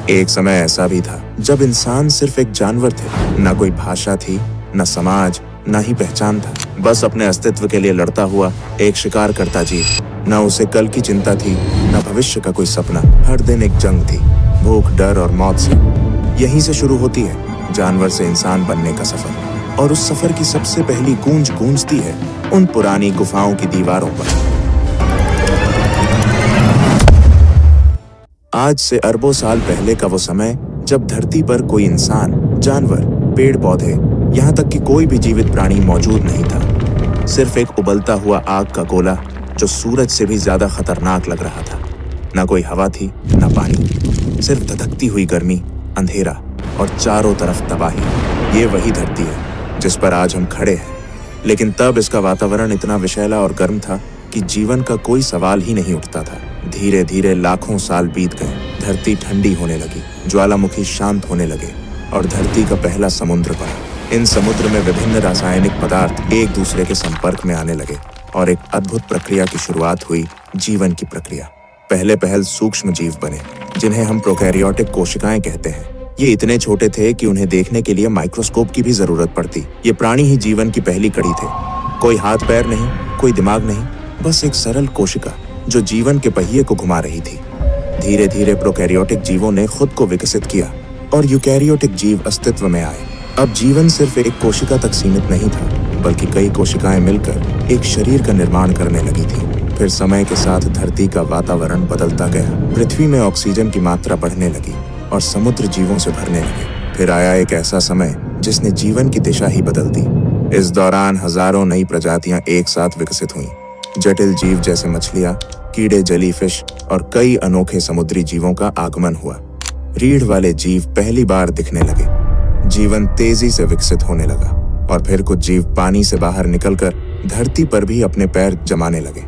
एक समय ऐसा भी था जब इंसान सिर्फ एक जानवर थे। ना कोई भाषा थी, न समाज, न ही पहचान था। बस अपने अस्तित्व के लिए लड़ता हुआ एक शिकार करता जीव। न उसे कल की चिंता थी, न भविष्य का कोई सपना। हर दिन एक जंग थी, भूख, डर और मौत से। यहीं से शुरू होती है जानवर से इंसान बनने का सफर। और उस सफर की सबसे पहली गूंज गूंजती है उन पुरानी गुफाओं की दीवारों पर। आज से अरबों साल पहले का वो समय जब धरती पर कोई इंसान, जानवर, पेड़ पौधे, यहाँ तक कि कोई भी जीवित प्राणी मौजूद नहीं था। सिर्फ एक उबलता हुआ आग का गोला जो सूरज से भी ज्यादा खतरनाक लग रहा था। ना कोई हवा थी, ना पानी, सिर्फ धधकती हुई गर्मी, अंधेरा और चारों तरफ तबाही। ये वही धरती है जिस पर आज हम खड़े हैं। लेकिन तब इसका वातावरण इतना विषैला और गर्म था कि जीवन का कोई सवाल ही नहीं उठता था। धीरे धीरे लाखों साल बीत गए। धरती ठंडी होने लगी, ज्वालामुखी शांत होने लगे और धरती का पहला समुद्र बना। इन समुद्र में विभिन्न रासायनिक पदार्थ एक दूसरे के संपर्क में आने लगे और एक अद्भुत प्रक्रिया की शुरुआत हुई, जीवन की प्रक्रिया। पहले पहल सूक्ष्म जीव बने जिन्हें हम प्रोकैरियोटिक कोशिकाएं कहते हैं। ये इतने छोटे थे कि उन्हें देखने के लिए माइक्रोस्कोप की भी जरूरत पड़ती। ये प्राणी ही जीवन की पहली कड़ी थे। कोई हाथ पैर नहीं, कोई दिमाग नहीं, बस एक सरल कोशिका जो जीवन के पहिए को घुमा रही थी। धीरे धीरे प्रोकैरियोटिक जीवों ने खुद को विकसित किया और यूकैरियोटिक जीव अस्तित्व में आए। अब जीवन सिर्फ एक कोशिका तक सीमित नहीं था, बल्कि कई कोशिकाएं मिलकर एक शरीर का निर्माण करने लगी थी। फिर समय के साथ धरती का वातावरण बदलता गया। पृथ्वी में ऑक्सीजन की मात्रा बढ़ने लगी और समुद्र जीवों से भरने लगे। फिर आया एक ऐसा समय जिसने जीवन की दिशा ही बदल दी। इस दौरान हजारों नई प्रजातियां एक साथ विकसित हुईं। जटिल जीव जैसे मछलियां, कीड़े, जेलीफिश और कई अनोखे समुद्री जीवों का आगमन हुआ। रीढ़ वाले जीव पहली बार दिखने लगे। जीवन तेजी से विकसित होने लगा और फिर कुछ जीव पानी से बाहर निकलकर धरती पर भी अपने पैर जमाने लगे।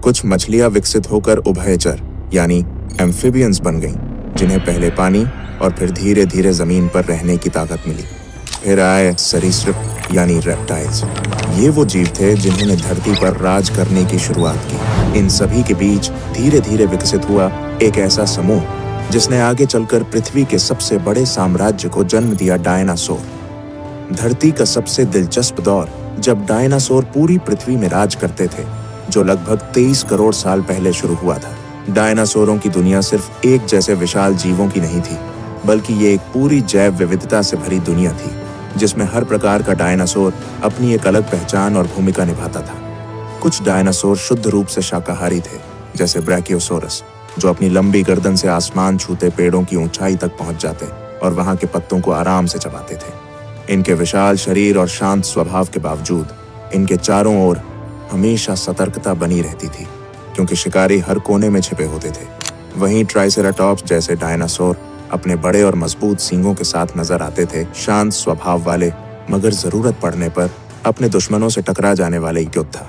कुछ मछलियां विकसित होकर उभयचर यानी एम्फिबियंस बन गईं, जिन्हें पहले पानी और फिर धीरे धीरे जमीन पर रहने की ताकत मिली। फिर आए सरीसृप यानी रेप्टाइल्स। ये वो जीव थे जिन्होंने धरती पर राज करने की शुरुआत की। इन सभी के बीच धीरे धीरे विकसित हुआ एक ऐसा समूह जिसने आगे चलकर पृथ्वी के सबसे बड़े साम्राज्य को जन्म दिया, डायनासोर। धरती का सबसे दिलचस्प दौर जब डायनासोर पूरी पृथ्वी में राज करते थे, जो लगभग 23 करोड़ साल पहले शुरू हुआ था। डायनासोरों की दुनिया सिर्फ एक जैसे विशाल जीवों की नहीं थी, बल्कि ये एक पूरी जैव विविधता से भरी दुनिया थी, जिसमें हर प्रकार का डायनासोर अपनी एक अलग पहचान और भूमिका निभाता था। कुछ डायनासोर शुद्ध रूप से शाकाहारी थे, जैसे ब्रैकियोसोरस, जो अपनी लंबी गर्दन से आसमान छूते पेड़ों की ऊंचाई तक पहुंच जाते और वहां के पत्तों को आराम से चबाते थे। इनके विशाल शरीर और शांत स्वभाव के बावजूद इनके चारों ओर हमेशा सतर्कता बनी रहती थी, क्योंकि शिकारी हर कोने में छिपे होते थे। वहीं ट्राइसेराटॉप्स जैसे डायनासोर अपने बड़े और मजबूत सींगों के साथ नजर आते थे, शांत स्वभाव वाले, मगर जरूरत पड़ने पर अपने दुश्मनों से टकरा जाने वाले योद्धा।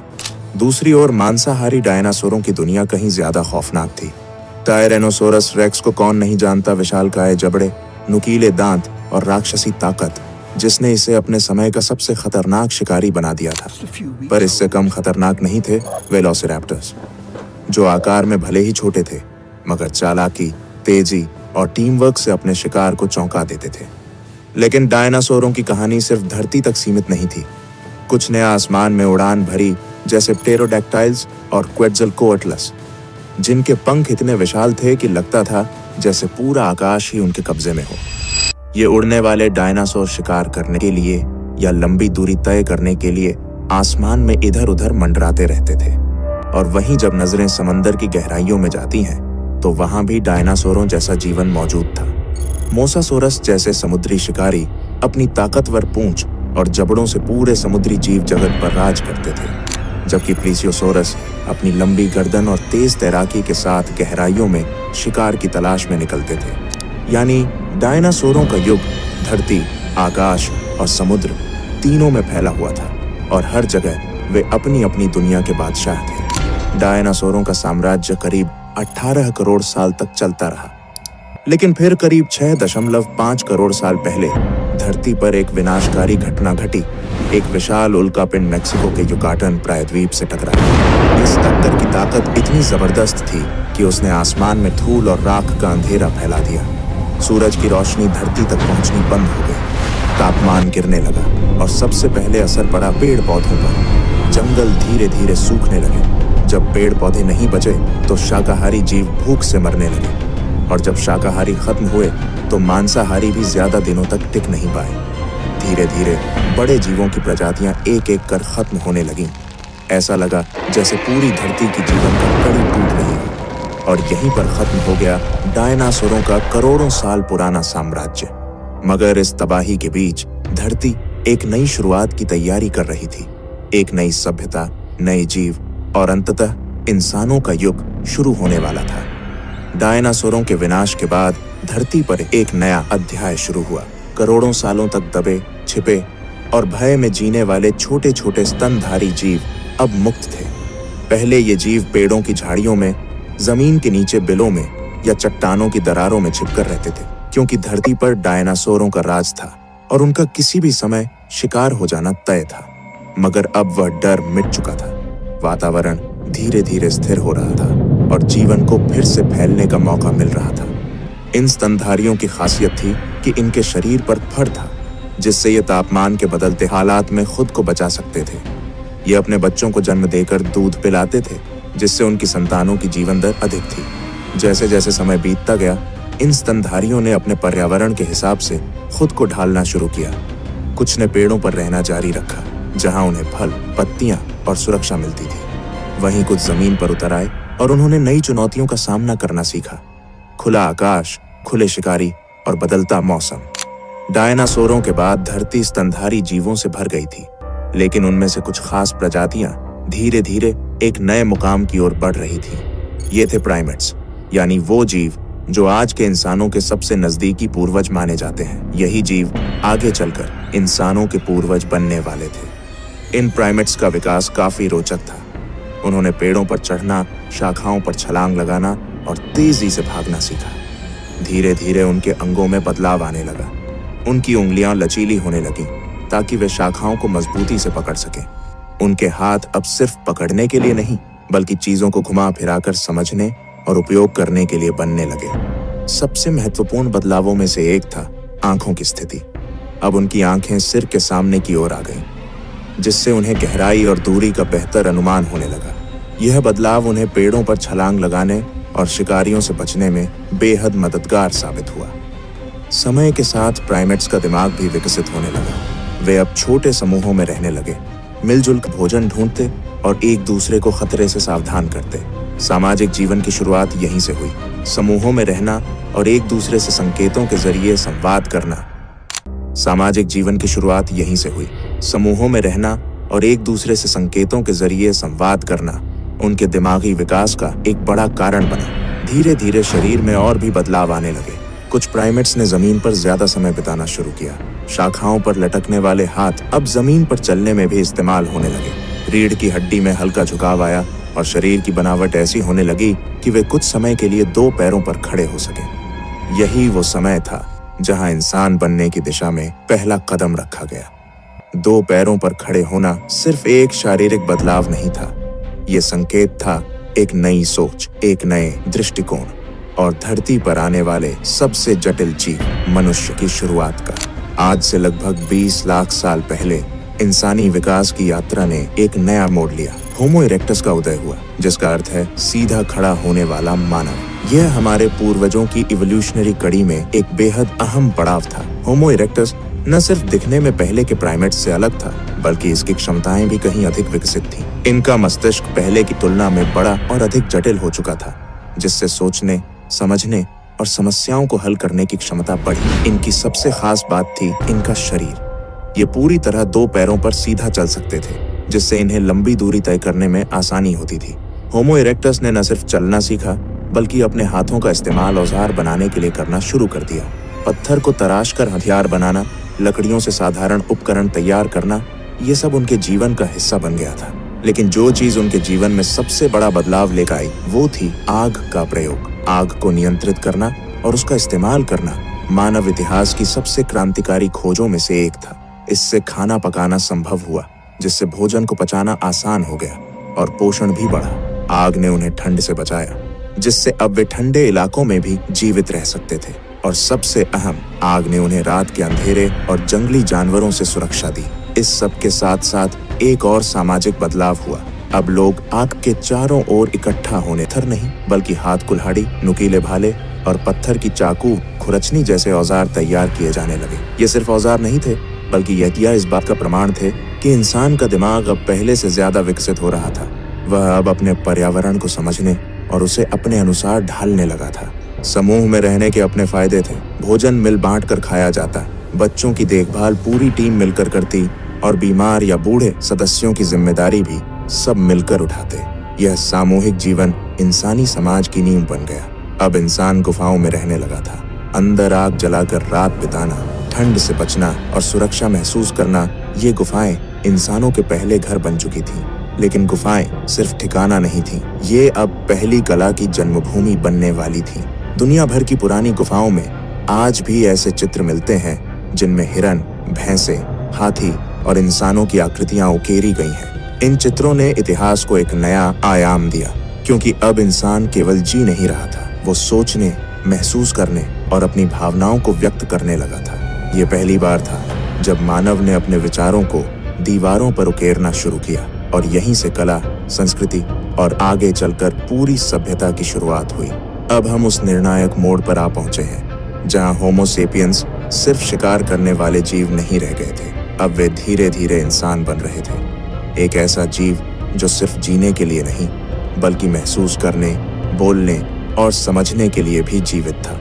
दूसरी ओर मांसाहारी डायनासोरों की दुनिया कहीं ज्यादा खौफनाक थी। टायरेनोसोरस रेक्स को कौन नहीं जानता, विशालकाय जबड़े, नुकीले दांत और राक्षसी ताकत, जिसने इसे अपने समय का सबसे खतरनाक शिकारी बना दिया था। पर इससे कम खतरनाक नहीं थे वेलोसिरैप्टर्स, जो आकार में भले ही छोटे थे, मगर चालाकी, तेजी और टीम वर्क से अपने शिकार को चौंका देते थे। लेकिन डायनासोरों की कहानी सिर्फ धरती तक सीमित नहीं थी। कुछ ने आसमान में उड़ान भरी, जैसे प्टेरोडैक्टाइल्स और क्वेट्ज़लकोअट्लस, जिनके पंख इतने विशाल थे कि लगता था जैसे पूरा आकाश ही उनके कब्जे में हो। ये उड़ने वाले डायनासोर शिकार करने के लिए या लंबी दूरी तय करने के लिए आसमान में इधर उधर मंडराते रहते थे। और वहीं जब नजरें समंदर की गहराइयों में जाती हैं, तो वहां भी डायनासोरों जैसा जीवन मौजूद था। मोसासोरस जैसे समुद्री शिकारी अपनी ताकतवर पूंछ और जबड़ों से पूरे समुद्री जीव जगत पर राज करते थे, जबकि प्लीसियोसोरस अपनी लंबी गर्दन और तेज तैराकी के साथ गहराइयों में शिकार की तलाश में निकलते थे। यानी डायनासोरों का युग धरती, आकाश और समुद्र तीनों में फैला हुआ था और हर जगह वे अपनी अपनी दुनिया के बादशाह थे। डायनासोरों का साम्राज्य करीब 18 करोड़ साल तक चलता रहा, लेकिन फिर करीब 6.5 करोड़ साल पहले धरती पर एक विनाशकारी घटना घटी। एक विशाल उल्कापिंड मेक्सिको के युकाटन प्रायद्वीप से टकराया। इस टक्कर की ताकत इतनी जबरदस्त थी कि उसने आसमान में धूल और राख का अंधेरा फैला दिया। सूरज की रोशनी धरती तक पहुंचनी बंद हो गई, तापमान गिरने लगा और सबसे पहले असर पड़ा पेड़ पौधों पर। जंगल धीरे धीरे सूखने लगे। जब पेड़ पौधे नहीं बचे तो शाकाहारी जीव भूख से मरने लगे, और जब शाकाहारी खत्म हुए तो मांसाहारी भी ज्यादा दिनों तक टिक नहीं पाए। धीरे धीरे बड़े जीवों की प्रजातियां एक एक कर खत्म होने लगीं। ऐसा लगा जैसे पूरी धरती की जीवन का कड़ी टूट रही है। और यहीं पर खत्म हो गया डायनासोरों का करोड़ों साल पुराना साम्राज्य। मगर इस तबाही के बीच धरती एक नई शुरुआत की तैयारी कर रही थी। एक नई सभ्यता, नए जीव और अंततः इंसानों का युग शुरू होने वाला था। डायनासोरों के विनाश के बाद धरती पर एक नया अध्याय शुरू हुआ। करोड़ों सालों तक दबे, छिपे और भय में जीने वाले छोटे छोटे स्तनधारी जीव अब मुक्त थे। पहले ये जीव पेड़ों की झाड़ियों में, जमीन के नीचे बिलों में या चट्टानों की दरारों में छिपकर रहते थे, क्योंकि धरती पर डायनासोरों का राज था और उनका किसी भी समय शिकार हो जाना तय था। मगर अब वह डर मिट चुका था। वातावरण धीरे धीरे स्थिर हो रहा था और जीवन को फिर से फैलने का मौका मिल रहा था। इन स्तनधारियों की खासियत थी कि इनके शरीर पर फर था, जिससे ये तापमान के बदलते हालात में खुद को बचा सकते थे। ये अपने बच्चों को जन्म देकर दूध पिलाते थे, जिससे उनकी संतानों की जीवन दर अधिक थी। जैसे जैसे समय बीतता गया, इन स्तनधारियों ने अपने पर्यावरण के हिसाब से खुद को ढालना शुरू किया। कुछ ने पेड़ों पर रहना जारी रखा, जहां उन्हें फल, पत्तियां और सुरक्षा मिलती थी। वहीं कुछ जमीन पर उतर आए और उन्होंने नई चुनौतियों का सामना करना सीखा। खुला आकाश, खुले शिकारी और बदलता मौसम। डायनासोरों के बाद धरती स्तनधारी जीवों से भर गई थी, लेकिन उनमें से कुछ खास प्रजातियां धीरे धीरे एक नए मुकाम की ओर बढ़ रही थी। ये थे प्राइमेट्स, यानी वो जीव जो आज के इंसानों के सबसे नजदीकी पूर्वज माने जाते हैं। यही जीव आगे चलकर इंसानों के पूर्वज बनने वाले थे। इन प्राइमेट्स का विकास काफी रोचक था। उन्होंने पेड़ों पर चढ़ना, शाखाओं पर छलांग लगाना और तेजी से भागना सीखा। धीरे धीरे उनके अंगों में बदलाव आने लगा। उनकी उंगलियां लचीली होने लगीं ताकि वे शाखाओं को मजबूती से पकड़ सकें। उनके हाथ अब सिर्फ पकड़ने के लिए नहीं, बल्कि चीजों को घुमा फिराकर समझने और उपयोग करने के लिए बनने लगे। सबसे महत्वपूर्ण बदलावों में से एक था आंखों की स्थिति। अब उनकी आंखें सिर के सामने की ओर आ गईं, जिससे उन्हें गहराई और दूरी का बेहतर अनुमान होने लगा। यह बदलाव उन्हें पेड़ों पर छलांग लगाने और शिकारियों से बचने में बेहद मददगार साबित हुआ। समय के साथ प्राइमेट्स का दिमाग भी विकसित होने लगा। वे अब छोटे समूहों में रहने लगे, मिलजुल कर भोजन ढूंढते और एक दूसरे को खतरे से सावधान करते। सामाजिक जीवन की शुरुआत यहीं से हुई। समूहों में रहना और एक दूसरे से संकेतों के जरिए संवाद करना। सामाजिक जीवन की शुरुआत यहीं से हुई। समूहों में रहना और एक दूसरे से संकेतों के जरिए संवाद करना उनके दिमागी विकास का एक बड़ा कारण बना। धीरे धीरे शरीर में और भी बदलाव आने लगे। कुछ प्राइमेट्स ने जमीन पर ज्यादा समय बिताना शुरू किया। शाखाओं पर लटकने वाले हाथ अब जमीन पर चलने में भी इस्तेमाल होने लगे। रीढ़ की हड्डी में हल्का झुकाव आया और शरीर की बनावट ऐसी होने लगी कि वे कुछ समय के लिए दो पैरों पर खड़े हो सके। यही वो समय था जहां इंसान बनने की दिशा में पहला कदम रखा गया। दो पैरों पर खड़े होना सिर्फ एक शारीरिक बदलाव नहीं था, ये संकेत था एक नई सोच, एक नए दृष्टिकोण और धरती पर आने वाले सबसे जटिल जीव मनुष्य की शुरुआत का। आज से लगभग 20 लाख साल पहले इंसानी विकास की यात्रा ने एक नया मोड़ लिया। होमो इरेक्टस का उदय हुआ, जिसका अर्थ है सीधा खड़ा होने वाला मानव। यह हमारे पूर्वजों की इवोल्यूशनरी कड़ी में एक बेहद अहम पड़ाव था। होमो इरेक्टस न सिर्फ दिखने में पहले के प्राइमेट्स से अलग था, बल्कि इसकी क्षमताएं भी कहीं अधिक विकसित थीं। इनका मस्तिष्क पहले की तुलना में बड़ा और अधिक जटिल हो चुका था, जिससे सोचने, समझने और समस्याओं को हल करने की क्षमता बढ़ी। इनकी सबसे खास बात थी इनका शरीर। ये पूरी तरह दो पैरों पर सीधा चल सकते थे, जिससे इन्हें लंबी दूरी तय करने में आसानी होती थी। होमो इरेक्टस ने न सिर्फ चलना सीखा, बल्कि अपने हाथों का इस्तेमाल औजार बनाने के लिए करना शुरू कर दिया। पत्थर को तराश कर हथियार बनाना, लकड़ियों से साधारण उपकरण तैयार करना, ये सब उनके जीवन का हिस्सा बन गया था। लेकिन जो चीज उनके जीवन में सबसे बड़ा बदलाव लेकर आई वो थी आग का प्रयोग। आग को नियंत्रित करना और उसका इस्तेमाल करना मानव इतिहास की सबसे क्रांतिकारी खोजों में से एक था। इससे खाना पकाना संभव हुआ, जिससे भोजन को पचाना आसान हो गया और पोषण भी बढ़ा। आग ने उन्हें ठंड से बचाया, जिससे अब वे ठंडे इलाकों में भी जीवित रह सकते थे और सबसे अहम, आग ने उन्हें रात के अंधेरे और जंगली जानवरों से सुरक्षा दी। इस सब के साथ साथ एक और सामाजिक बदलाव हुआ। अब लोग आग के चारों ओर इकट्ठा होने थर नहीं, बल्कि हाथ कुल्हाड़ी, नुकीले भाले और पत्थर की चाकू, खुरचनी जैसे औजार तैयार किए जाने लगे। ये सिर्फ औजार नहीं थे, बल्कि यह इस बात का प्रमाण थे कि इंसान का दिमाग अब पहले से ज्यादा विकसित हो रहा था। वह अब अपने पर्यावरण को समझने और उसे अपने अनुसार ढालने लगा था। समूह में रहने के अपने फायदे थे। भोजन मिल बांट कर खाया जाता, बच्चों की देखभाल पूरी टीम मिलकर करती और बीमार या बूढ़े सदस्यों की जिम्मेदारी भी सब मिलकर उठाते। यह सामूहिक जीवन इंसानी समाज की नींव बन गया। अब इंसान गुफाओं में रहने लगा था। अंदर आग जलाकर रात बिताना, ठंड से बचना और सुरक्षा महसूस करना, ये गुफाएं इंसानों के पहले घर बन चुकी थीं। लेकिन गुफाएं सिर्फ ठिकाना नहीं थीं, ये अब पहली कला की जन्मभूमि बनने वाली थीं। दुनिया भर की पुरानी गुफाओं में आज भी ऐसे चित्र मिलते हैं जिनमें हिरन, भैंसे, हाथी और इंसानों की आकृतियां उकेरी गई हैं। इन चित्रों ने इतिहास को एक नया आयाम दिया, क्योंकि अब इंसान केवल जी नहीं रहा था, वो सोचने, महसूस करने और अपनी भावनाओं को व्यक्त करने लगा था। ये पहली बार था जब मानव ने अपने विचारों को दीवारों पर उकेरना शुरू किया, और यहीं से कला, संस्कृति और आगे चलकर पूरी सभ्यता की शुरुआत हुई। अब हम उस निर्णायक मोड़ पर आ पहुंचे हैं जहां होमो सेपियंस सिर्फ शिकार करने वाले जीव नहीं रह गए थे। अब वे धीरे धीरे इंसान बन रहे थे। एक ऐसा जीव जो सिर्फ जीने के लिए नहीं, बल्कि महसूस करने, बोलने और समझने के लिए भी जीवित था।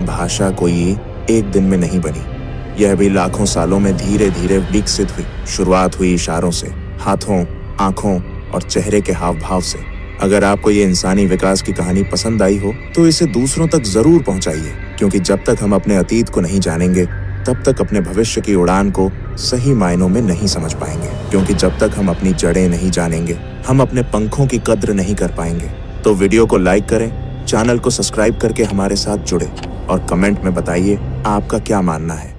भाषा कोई एक दिन में नहीं बनी, यह भी लाखों सालों में धीरे धीरे विकसित हुई। शुरुआत हुई इशारों से, हाथों, आंखों और चेहरे के हाव भाव से। अगर आपको ये इंसानी विकास की कहानी पसंद आई हो तो इसे दूसरों तक जरूर पहुंचाइए, क्योंकि जब तक हम अपने अतीत को नहीं जानेंगे तब तक अपने भविष्य की उड़ान को सही मायनों में नहीं समझ पाएंगे। क्योंकि जब तक हम अपनी जड़ें नहीं जानेंगे, हम अपने पंखों की कद्र नहीं कर पाएंगे। तो वीडियो को लाइक करें, चैनल को सब्सक्राइब करके हमारे साथ जुड़े और कमेंट में बताइए आपका क्या मानना है।